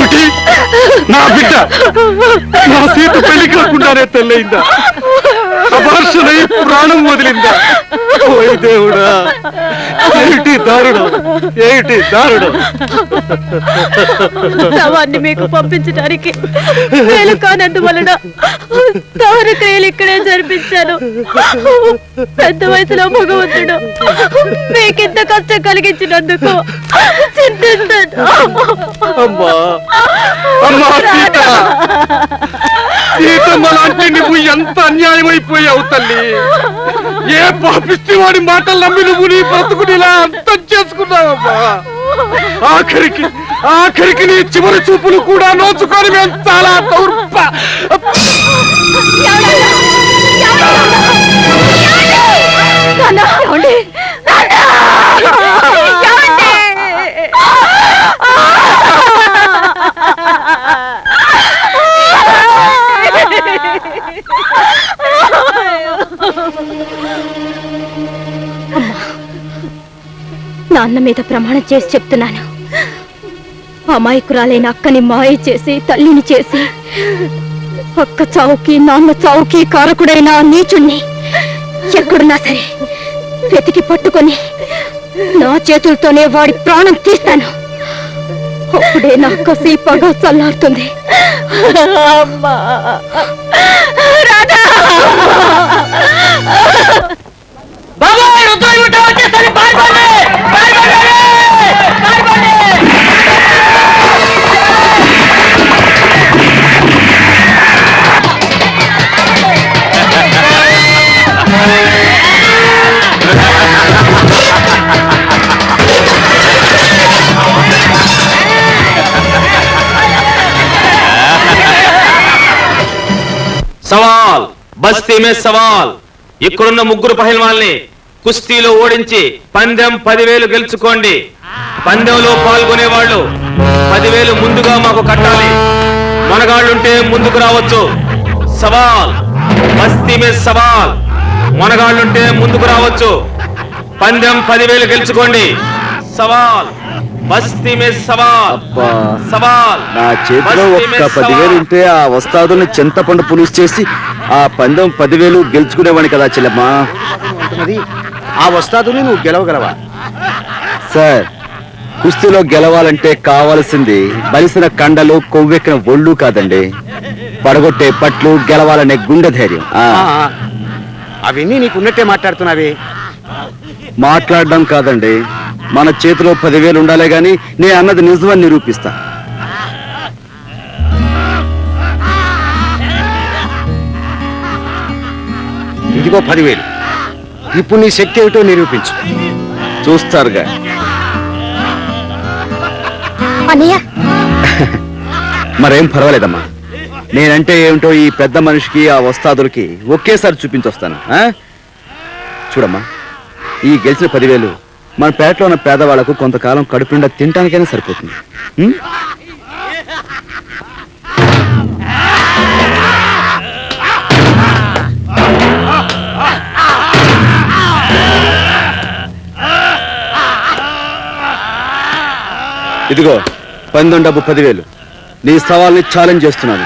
ఏమిటి? నా బిడ్డ నా సీత పెళ్లి కాకుండానే తెల్లయిందా? అభాషణై ప్రాణం వదిలిందా? ఓయ్ దేవుడా, ఏమిటి దారుణం, ఏమిటి దారుణం! శవాన్ని మీకు పంపించడానికి వేలు కానందువలన దహన క్రియలు ఇక్కడే జరిపించాను. పెద్ద వయసులో భగవంతుడు మీకింత కష్టం కలిగించినందుకు చింతిస్తాను. అమ్మా అమ్మా సీత, సీతమ్మ లాంటి నువ్వు ఎంత అన్యాయమైపోయావు తల్లి. ఏ పాపిష్టి వాడి మాటలు నమ్మి నువ్వు నీ బ్రతుకునిలా అంతం చేసుకున్నావమ్మా. ఆఖరికి నీ చివరి చూపులు కూడా నోచుకొని మేము చాలా దౌర్భ. నాన్న మీద ప్రమాణం చేసి చెప్తున్నాను, అమాయకురాలైన అక్కని మాయ చేసి తల్లిని చేసి అక్క చావుకి నాన్న చావుకి కారకుడైన నీచుణ్ణి ఎక్కడున్నా సరే వెతికి పట్టుకొని నా చేతులతోనే వాడి ప్రాణం తీస్తాను. అప్పుడే నా కసి పగ చల్లారుతుంది. సవాల్, బస్తీ మే సవాల్. ఇక్కడున్న ముగ్గురు పహల్వాల్ని కుస్తీలో ఓడించి పందెం 10,000 గెలుచుకోండి. పందెంలో పాల్గొనే వాళ్ళు 10,000 ముందుగా మాకు కట్టాలి. మనగాళ్ళుంటే ముందుకు రావచ్చు. సవాల్, బస్తీ మే సవాల్. మనగాళ్ళుంటే ముందుకు రావచ్చు. పందెం 10,000 గెలుచుకోండి. సవాల్, బస్తీ మే సవాల్. సవాల్. నా చేతిలో ఒక్క 10,000 ఉంటే ఆ వస్తాదుల్ని చింతపండు పులుసు చేసి ఆ పందెం 10,000 గెలుచుకునేవాడిని కదా చెల్లెమ్మా. ఆ వస్తాదుని నువ్వు గెలవగలవా? సార్, కుస్తీలో గెలవాలంటే కావాల్సింది బలిసిన కండలు, కొవ్వెక్కిన ఒళ్ళు కాదండి, పడగొట్టే పట్లు, గెలవాలనే గుండె ధైర్యం. అవన్నీ నీకున్నట్టే మాట్లాడుతున్నావే. మాట్లాడడం కాదండి, మన చేతిలో 10,000 ఉండాలే గాని నే అన్నది నిజమని నిరూపిస్తా. ఇదిగో 10,000. ఇప్పుడు నీ శక్తి ఏమిటో నిరూపించు. చూస్తారుగా. మరేం పర్వాలేదమ్మా, నేనంటే ఏమిటో ఈ పెద్ద మనిషికి ఆ వస్తాదులకి ఒకేసారి చూపించొస్తాను. చూడమ్మా, ఈ గెలిచిన 10,000 మన పేటలో ఉన్న పేదవాళ్లకు కొంతకాలం కడుపు నిండా తినటానికైనా సరిపోతుంది. ఇదిగో పందెం డబ్బు 10,000. నీ సవాల్ని ఛాలెంజ్ చేస్తున్నాను.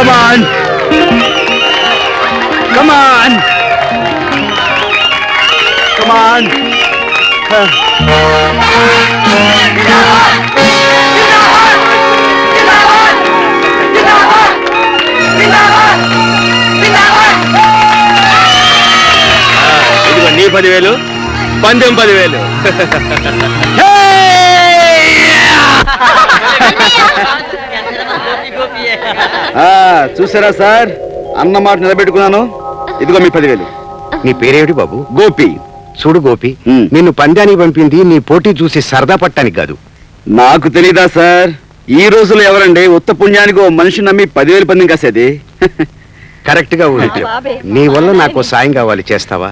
Come on! Come on! Come on! ఇదిగో నీ 10,000 పందెం 10,000. చూసారా సార్, అన్నమాట నిలబెట్టుకున్నాను. ఇదిగో మీ 10,000. నీ పేరేమిటి బాబు? గోపి. చూడు గోపి, ఉమ్. నిన్ను పందానికి పంపింది నీ పోటీ చూసి సరదా పట్టానికి కాదు. నాకు తెలీదా సార్, ఈ రోజులో ఎవరండి ఉత్త పుణ్యానికి ఓ మనిషి నమ్మి 10,000 పందెం కాసేది? కరెక్ట్ గా ఊహించావు. నీ వల్ల నాకు సాయం కావాలి, చేస్తావా?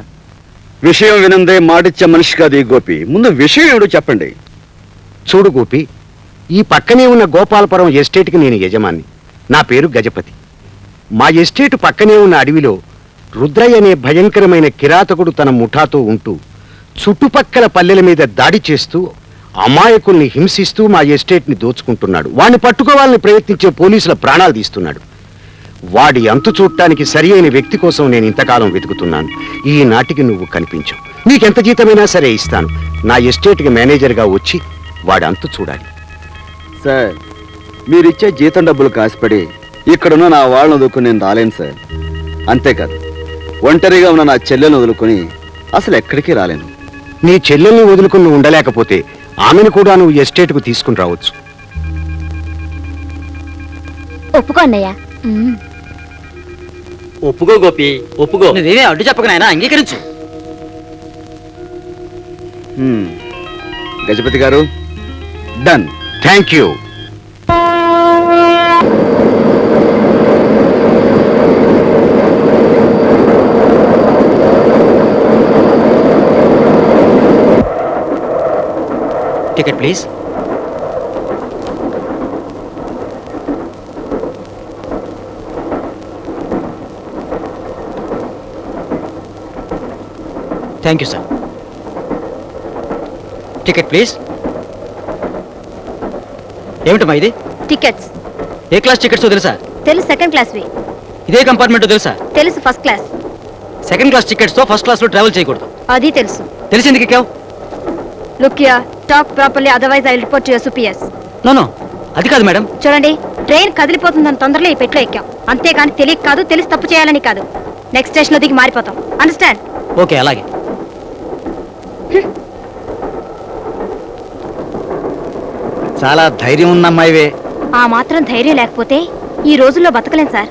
విషయం వినందే మాటిచ్చే మనిషి కాదు ఈ గోపి. ముందు విషయం ఏమిటో చెప్పండి. చూడు గోపి, ఈ పక్కనే ఉన్న గోపాలపురం ఎస్టేట్కి నేను యజమాని. నా పేరు గజపతి. మా ఎస్టేట్ పక్కనే ఉన్న అడవిలో రుద్రయ్య అనే భయంకరమైన కిరాతకుడు తన ముఠాతో ఉంటూ చుట్టుపక్కల పల్లెల మీద దాడి చేస్తూ అమాయకుల్ని హింసిస్తూ మా ఎస్టేట్ని దోచుకుంటున్నాడు. వాడిని పట్టుకోవాలని ప్రయత్నించే పోలీసుల ప్రాణాలు తీస్తున్నాడు. వాడి అంతు చూడటానికి సరి అయిన వ్యక్తి కోసం నేను ఇంతకాలం వెతుకుతున్నాను. ఈ నాటికి నువ్వు కనిపించవు. నీకెంత జీతమైనా సరే ఇస్తాను. నా ఎస్టేట్కి మేనేజర్గా వచ్చి వాడి అంతు చూడాలి. సార్, మీరిచ్చే జీతం డబ్బులు కాసిపడి ఇక్కడున్న నా వాళ్ళని వదులుకుని నేను రాలేను సార్. అంతేకాదు, ఒంటరిగా ఉన్న నా చెల్లెలను వదులుకొని అసలు ఎక్కడికి రాలేను. నీ చెల్లెల్ని వదులుకుని నువ్వు ఉండలేకపోతే ఆమెను కూడా నువ్వు ఎస్టేట్కు తీసుకుని రావచ్చు. ఒప్పుకో అన్నయ్య. ఒప్పుకో గోపి, ఒప్పుకో. నువ్వేమీ అడ్డు చెప్పక నాయనా, అంగీకరించు. గజపతి గారు, done. Thank you. Ticket please. Thank you sir. Ticket please. ఏమిటమ్మా ఇది? టికెట్స్. ఏ క్లాస్ టికెట్స్ తెలుసా? తెలుసు, సెకండ్ క్లాస్వి. ఇదే కంపార్ట్మెంట్ తెలుసా? తెలుసు, first class. Second class tickets తో ఫస్ట్ క్లాస్ లో ట్రావెల్ చేయకూడదు. అది తెలుసు. తెలిసింది ఎక్కావు? Look here, talk properly, otherwise I will report to your superiors. No అది కాదు మేడం. చూడండి, ట్రైన్ కదిలిపోతుందని తొందరలో ఈ పెట్లో ఎక్కాం. అంతేగాని తెలియక కాదు, తెలిసి తప్పు చేయాలని కాదు. నెక్స్ట్ స్టేషన్ లో దిగి మారిపోతాం. అండర్స్టాండ్? ఓకే, అలాగే. చాలా ధైర్యం ఉన్న అమ్మాయివే. ఆ మాత్రం ధైర్యం లేకపోతే ఈ రోజుల్లో బతకలేం సార్.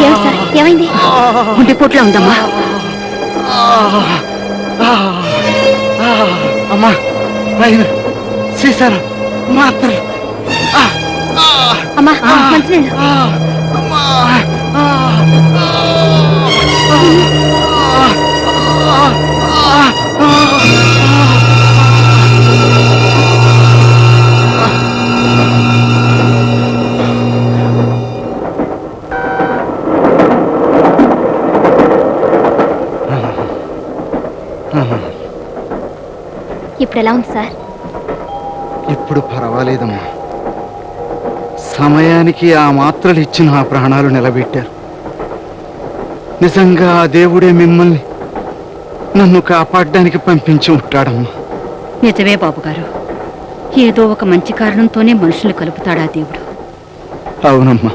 ఏం సార్, ఏమైంది? గుండెపోట్లా ఉందమ్మా. అమ్మా సీసారా మాత్రలు. అమ్మా మంచినీళ్ళు. ఇప్పుడు ఎలా ఉంది సార్? ఇప్పుడు పర్వాలేదమ్మా. సమయానికి ఆ మాత్రలు ఇచ్చి నా ప్రాణాలు నిలబెట్టారు. నిజంగా ఆ దేవుడే మిమ్మల్ని నన్ను కాపాడడానికి పంపించి ఉంటాడమ్మా. నిజమే బాబు గారు, ఏదో ఒక మంచి కారణంతోనే మనుషులు కలుపుతాడా దేవుడు. అవునమ్మా.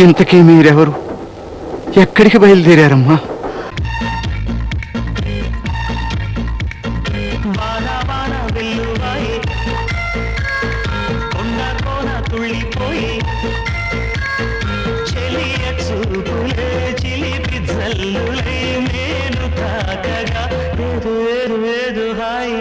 ఇంతకీ మీరెవరు? ఎక్కడికి బయలుదేరారమ్మా? చిలిపి జల్లులై నేను తాకగా ఏదో ఏదో ఏదో హాయ్